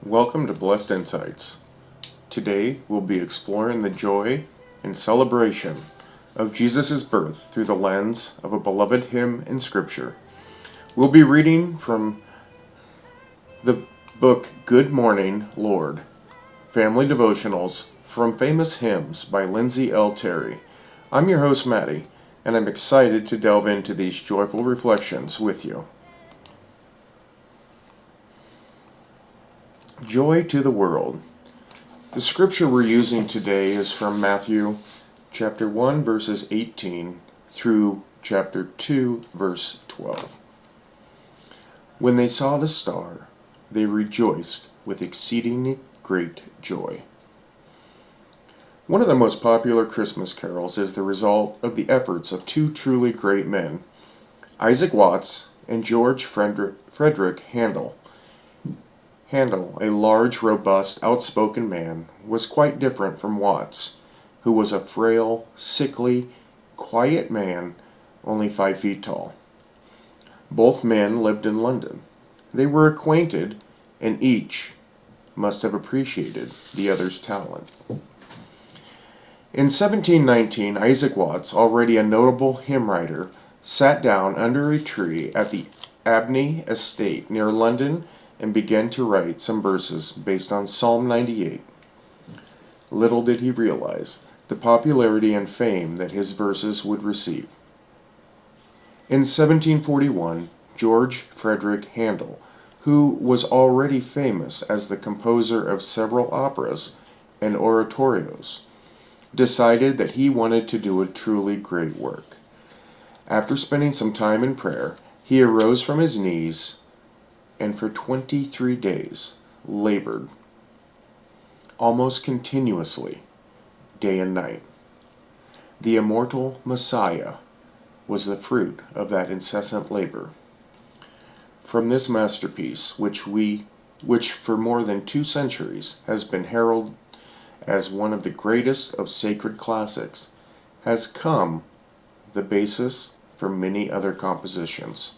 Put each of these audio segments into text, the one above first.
Welcome to Blessed Insights. Today we'll be exploring the joy and celebration of Jesus' birth through the lens of a beloved hymn in Scripture. We'll be reading from the book Good Morning, Lord, Family Devotionals from Famous Hymns by Lindsay L. Terry. I'm your host, Maddie, and I'm excited to delve into these joyful reflections with you. Joy to the world. The scripture we're using today is from Matthew chapter 1 verses 18 through chapter 2 verse 12. When they saw the star, they rejoiced with exceedingly great joy. One of the most popular Christmas carols is the result of the efforts of two truly great men, Isaac Watts and George Frederick Handel. Handel, a large, robust, outspoken man, was quite different from Watts, who was a frail, sickly, quiet man only 5 feet tall. Both men lived in London. They were acquainted, and each must have appreciated the other's talent. In 1719, Isaac Watts, already a notable hymn writer, sat down under a tree at the Abney estate near London and began to write some verses based on Psalm 98. Little did he realize the popularity and fame that his verses would receive. In 1741, George Frederick Handel, who was already famous as the composer of several operas and oratorios, decided that he wanted to do a truly great work. After spending some time in prayer, he arose from his knees and for 23 days labored, almost continuously, day and night. The immortal Messiah was the fruit of that incessant labor. From this masterpiece, which for more than 2 centuries has been heralded as one of the greatest of sacred classics, has come the basis for many other compositions.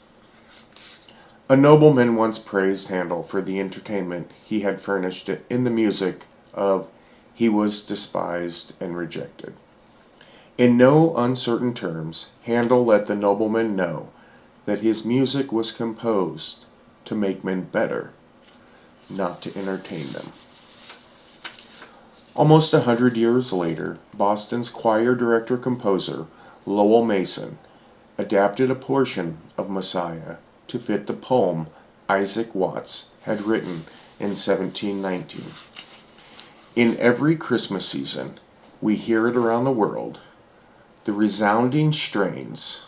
A nobleman once praised Handel for the entertainment he had furnished in the music of "He was despised and rejected." In no uncertain terms, Handel let the nobleman know that his music was composed to make men better, not to entertain them. Almost 100 years later, Boston's choir director-composer Lowell Mason adapted a portion of Messiah to fit the poem Isaac Watts had written in 1719. In every Christmas season, we hear it around the world, the resounding strains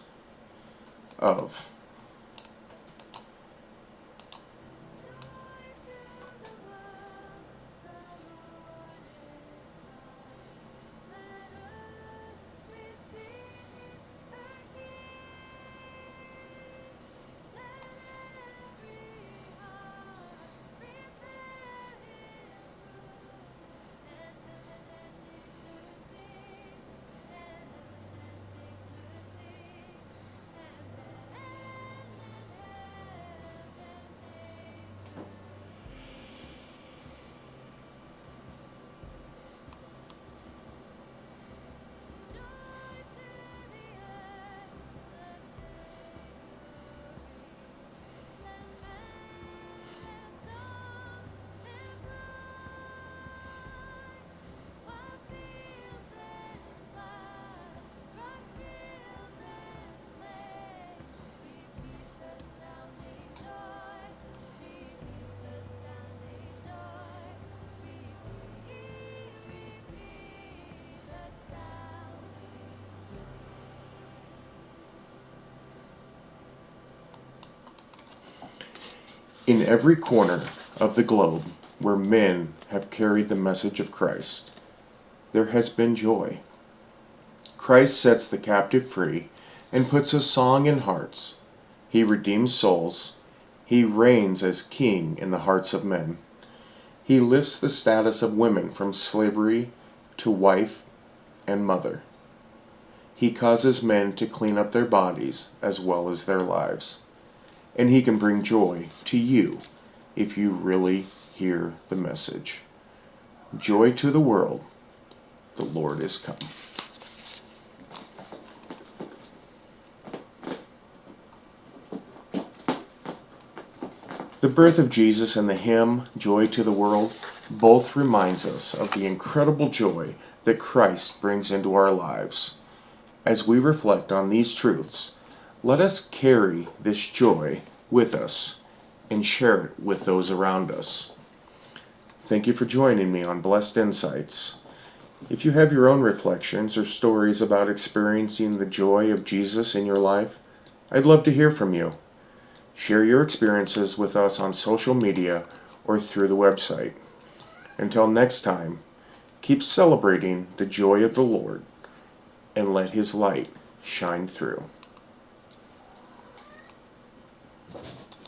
of in every corner of the globe where men have carried the message of Christ, there has been joy. Christ sets the captive free and puts a song in hearts. He redeems souls. He reigns as king in the hearts of men. He lifts the status of women from slavery to wife and mother. He causes men to clean up their bodies as well as their lives. And he can bring joy to you if you really hear the message. Joy to the world, the Lord is come. The birth of Jesus and the hymn, Joy to the World, both reminds us of the incredible joy that Christ brings into our lives. As we reflect on these truths, let us carry this joy with us and share it with those around us. Thank you for joining me on Blessed Insights. If you have your own reflections or stories about experiencing the joy of Jesus in your life, I'd love to hear from you. Share your experiences with us on social media or through the website. Until next time, keep celebrating the joy of the Lord and let His light shine through.